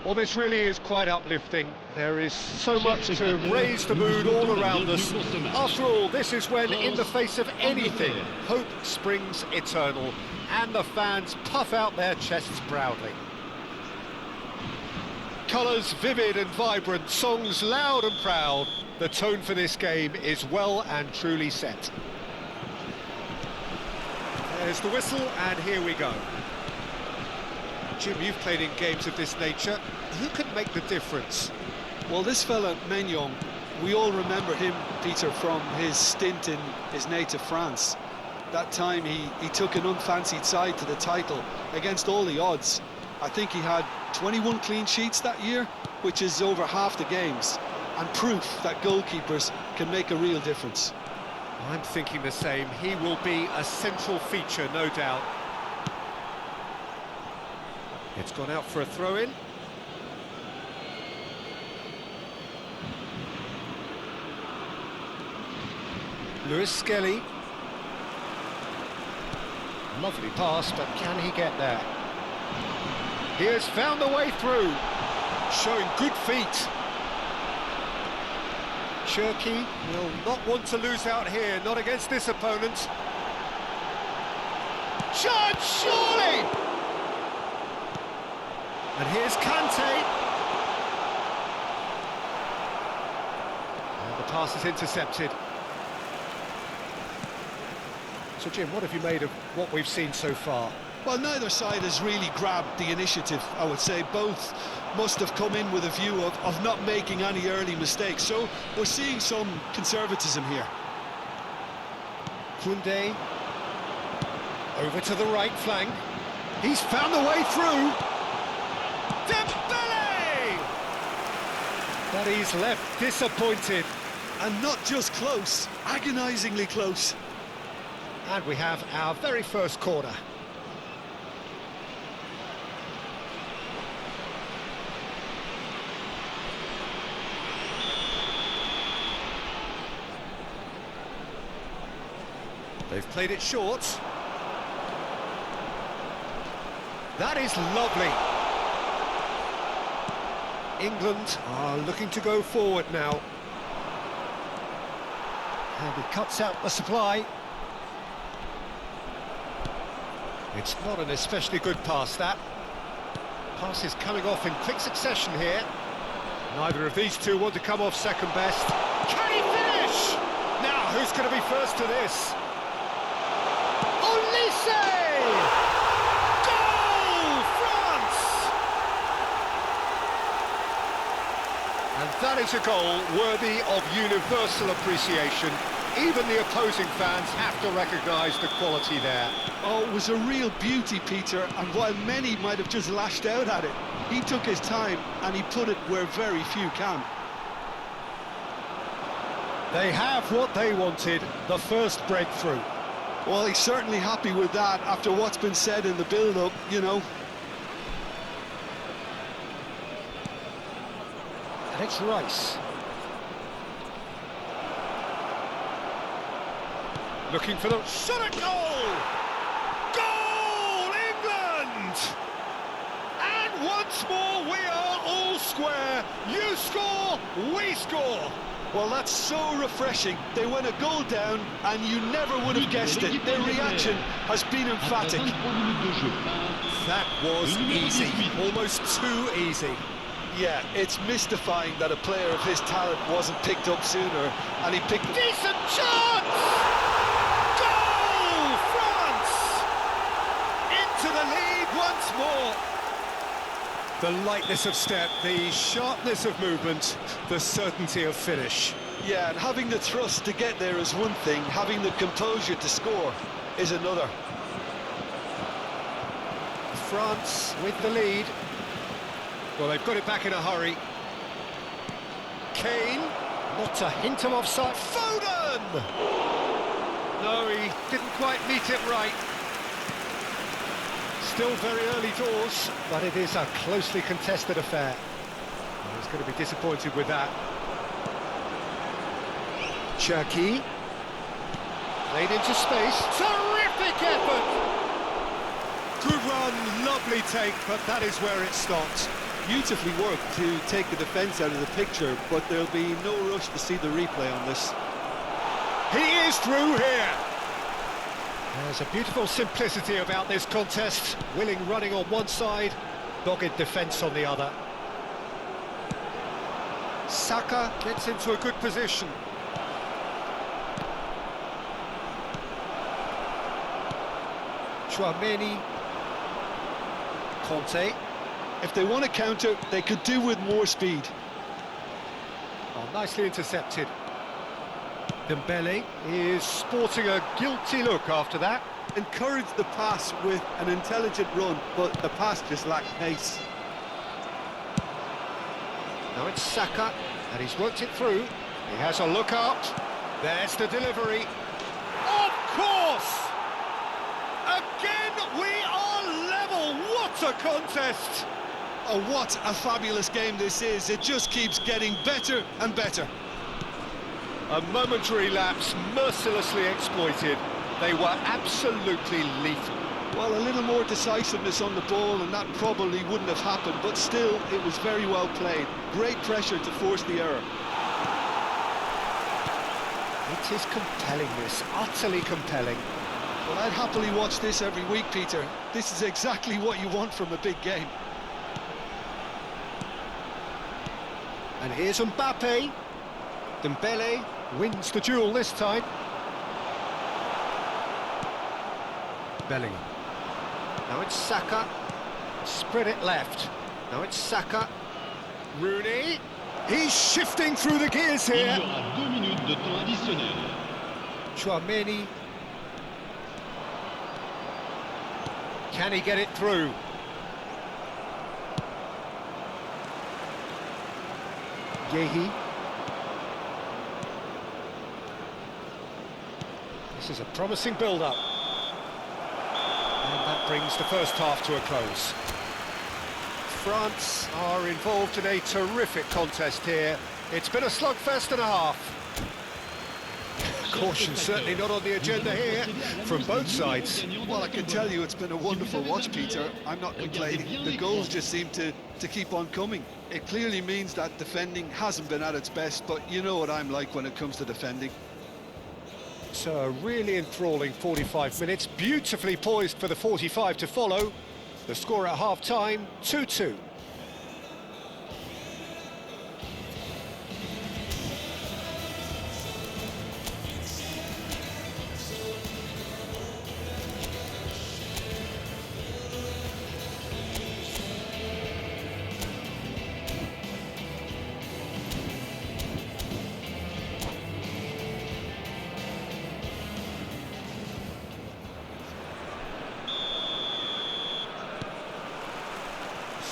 Well, this really is quite uplifting. There is so much to raise the mood all around us. After all, this is when, in the face of anything, hope springs eternal, and the fans puff out their chests proudly. Colours vivid and vibrant, songs loud and proud. The tone for this game is well and truly set. There's the whistle, and here we go. Jim, you've played in games of this nature. Who can make the difference? Well, this fella, Maignan, we all remember him, Peter, from his stint in his native France. That time he took an unfancied side to the title against all the odds. I think he had 21 clean sheets that year, which is over half the games, and proof that goalkeepers can make a real difference. I'm thinking the same. He will be a central feature, no doubt. It's gone out for a throw-in. Lewis Skelly. Lovely pass, but can he get there? He has found the way through, showing good feet. Cherki will not want to lose out here, not against this opponent. Judge, surely! And here's Kante. And the pass is intercepted. So, Jim, what have you made of what we've seen so far? Well, neither side has really grabbed the initiative, I would say. Both must have come in with a view of not making any early mistakes. So we're seeing some conservatism here. Koundé. Over to the right flank. He's found the way through. Dembele! But he's left disappointed. And not just close, agonisingly close. And we have our very first corner. They've played it short. That is lovely. England are looking to go forward now. And he cuts out the supply. It's not an especially good pass, that. Pass is coming off in quick succession here. Neither of these two want to come off second best. Can he finish? Now, who's going to be first to this? Olise! Goal, France! And that is a goal worthy of universal appreciation. Even the opposing fans have to recognise the quality there. Oh, it was a real beauty, Peter, and while many might have just lashed out at it, he took his time and he put it where very few can. They have what they wanted, the first breakthrough. Well, he's certainly happy with that after what's been said in the build-up, you know. And it's Rice. Looking for the shot at goal! Goal, England! And once more we are all square. You score, we score. Well, that's so refreshing. They went a goal down and you never would have guessed it. Their reaction has been emphatic. That was easy, almost too easy. Yeah, it's mystifying that a player of his talent wasn't picked up sooner, and he picked... Decent chance! Goal, France! Into the lead once more. The lightness of step, the sharpness of movement, the certainty of finish. Yeah, and having the thrust to get there is one thing, having the composure to score is another. France with the lead. Well, they've got it back in a hurry. Kane, not a hint of offside. Foden! No, he didn't quite meet it right. Still very early doors, but it is a closely contested affair. He's going to be disappointed with that. Cherki. Played into space. Terrific effort! Good run, lovely take, but that is where it stopped. Beautifully worked to take the defence out of the picture, but there'll be no rush to see the replay on this. He is through here. There's a beautiful simplicity about this contest. Willing running on one side, dogged defence on the other. Saka gets into a good position. Tchouaméni. Conte. If they want to counter, they could do with more speed. Oh, nicely intercepted. Dembele is sporting a guilty look after that. Encouraged the pass with an intelligent run, but the pass just lacked pace. Now it's Saka, and he's worked it through. He has a look out. There's the delivery. Of course! Again, we are level. What a contest! Oh, what a fabulous game this is. It just keeps getting better and better. A momentary lapse, mercilessly exploited. They were absolutely lethal. Well, a little more decisiveness on the ball and that probably wouldn't have happened, but still, it was very well played. Great pressure to force the error. It is compelling, this, utterly compelling. Well, I'd happily watch this every week, Peter. This is exactly what you want from a big game. And here's Mbappe. Dembele wins the duel this time. Bellingham. Now it's Saka. Spread it left. Now it's Saka. Rooney. He's shifting through the gears here. Il y aura 2 minutes de temps additionnel. Tchouaméni. Can he get it through? Yehi. This is a promising build-up. And that brings the first half to a close. France are involved in a terrific contest here. It's been a slugfest and a half. Caution certainly not on the agenda here from both sides. Well, I can tell you it's been a wonderful watch, Peter. I'm not complaining. The goals just seem to keep on coming. It clearly means that defending hasn't been at its best, but you know what I'm like when it comes to defending. So a really enthralling 45 minutes, beautifully poised for the 45 to follow. The score at half-time, 2-2.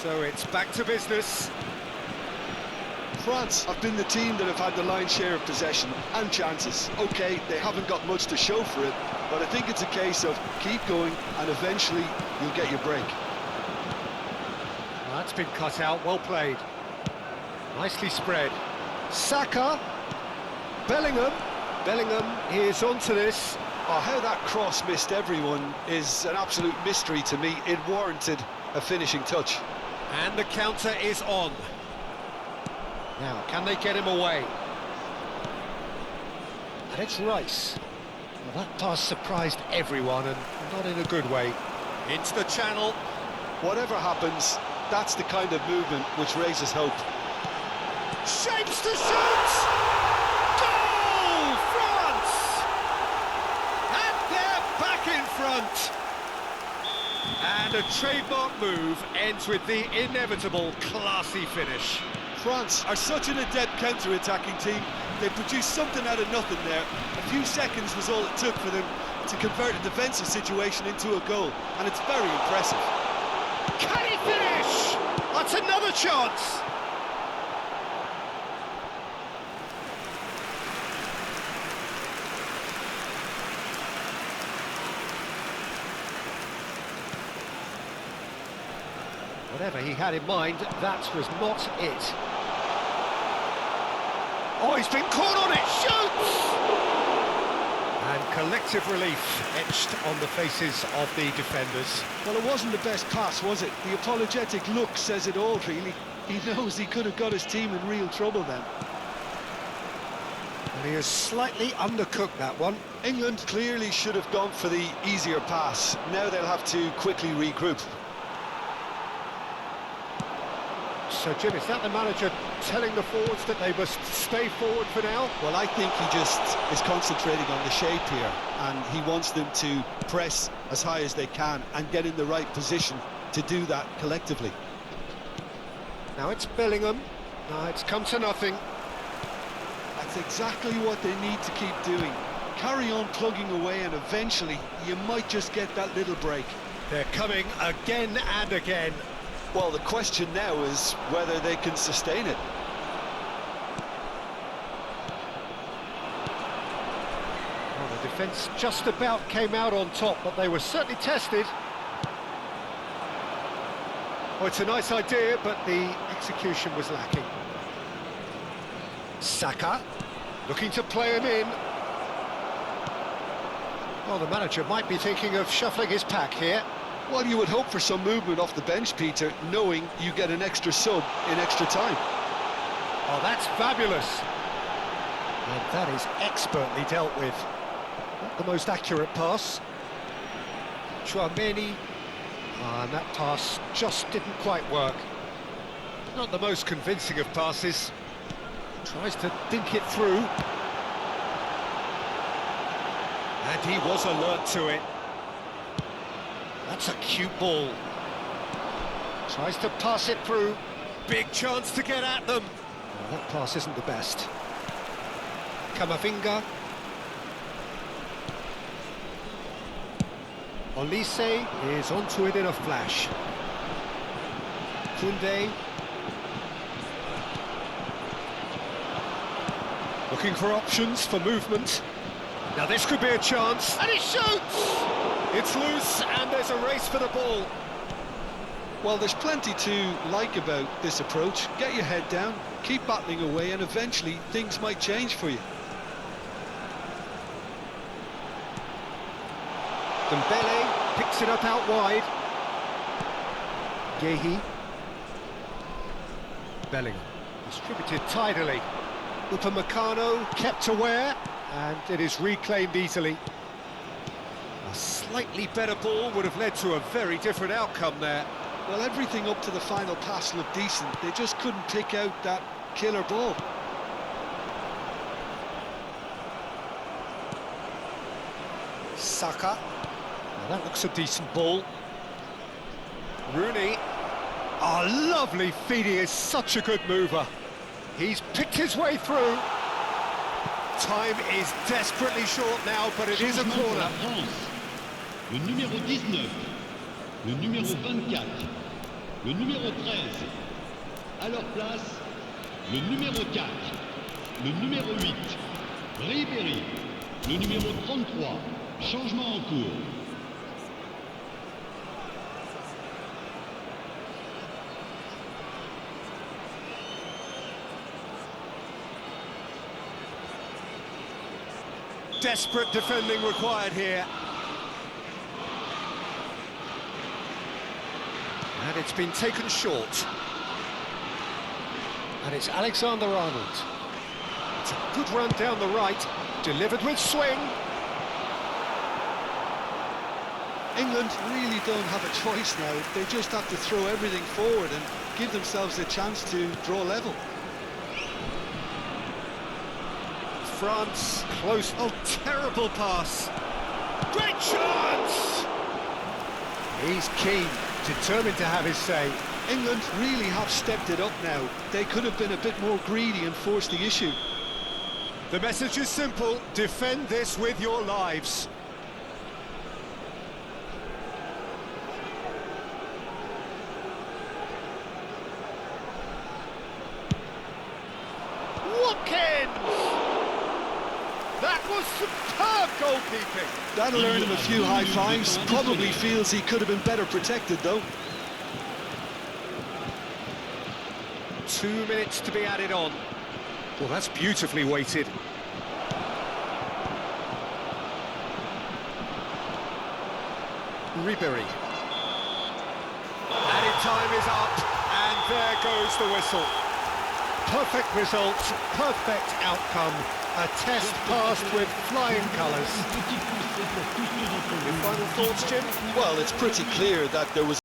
So it's back to business. France have been the team that have had the lion's share of possession and chances. OK, they haven't got much to show for it, but I think it's a case of keep going and eventually you'll get your break. Well, that's been cut out, well played. Nicely spread. Saka. Bellingham. Bellingham is onto this. Oh, how that cross missed everyone is an absolute mystery to me. It warranted a finishing touch. And the counter is on. Now, can they get him away? And it's Rice. Well, that pass surprised everyone, and not in a good way. Into the channel. Whatever happens, that's the kind of movement which raises hope. Shapes to shoot! Goal! France! And they're back in front! And a trademark move ends with the inevitable classy finish. France are such an adept counter-attacking team. They produced something out of nothing there. A few seconds was all it took for them to convert a defensive situation into a goal, and it's very impressive. Can he finish? That's another chance. Whatever he had in mind, that was not it. Oh, he's been caught on it, shoots! And collective relief etched on the faces of the defenders. Well, it wasn't the best pass, was it? The apologetic look says it all, really. He knows he could have got his team in real trouble then. And he has slightly undercooked that one. England clearly should have gone for the easier pass. Now they'll have to quickly regroup. So, Jim, is that the manager telling the forwards that they must stay forward for now? Well, I think he just is concentrating on the shape here, and he wants them to press as high as they can and get in the right position to do that collectively. Now it's Bellingham. No, it's come to nothing. That's exactly what they need to keep doing. Carry on plugging away, and eventually you might just get that little break. They're coming again and again. Well, the question now is whether they can sustain it. Well, the defence just about came out on top, but they were certainly tested. Oh, it's a nice idea, but the execution was lacking. Saka, looking to play him in. Well, the manager might be thinking of shuffling his pack here. Well, you would hope for some movement off the bench, Peter, knowing you get an extra sub in extra time. Oh, that's fabulous. And that is expertly dealt with. Not the most accurate pass. Chouameni. And that pass just didn't quite work. Not the most convincing of passes. Tries to dink it through. And he was alert to it. That's a cute ball. Tries to pass it through. Big chance to get at them. Oh, that pass isn't the best. Camavinga. Olise is onto it in a flash. Koundé. Looking for options for movement. Now this could be a chance. And he shoots! It's loose and there's a race for the ball. Well, there's plenty to like about this approach. Get your head down, keep battling away, and eventually things might change for you. Dembele picks it up out wide. Gehi. Bellingham distributed tidily. Upamecano kept aware, and it is reclaimed easily. A slightly better ball would have led to a very different outcome there. Well, everything up to the final pass looked decent. They just couldn't pick out that killer ball. Saka. Now that looks a decent ball. Rooney. Oh, lovely feed. He is such a good mover. He's picked his way through. Time is desperately short now, but it is a Changement pour corner. la France. Le numéro 19, le numéro 24, le numéro 13. À leur place, le numéro 4, le numéro 8, Ribéry, le numéro 33. Changement en cours. Desperate defending required here. And it's been taken short. And it's Alexander-Arnold. It's a good run down the right, delivered with swing. England really don't have a choice now. They just have to throw everything forward and give themselves a chance to draw level. France close. Oh, terrible pass. Great chance! He's keen, determined to have his say. England really have stepped it up now. They could have been a bit more greedy and forced the issue. The message is simple: defend this with your lives. Watkins! That was superb goalkeeping. That'll earn him a few high fives. Probably feels he could have been better protected, though. 2 minutes to be added on. Well, that's beautifully weighted. Ribéry. Added time is up, and there goes the whistle. Perfect result, perfect outcome. A test passed with flying colours. Your final thoughts, Jim? Well, it's pretty clear that there was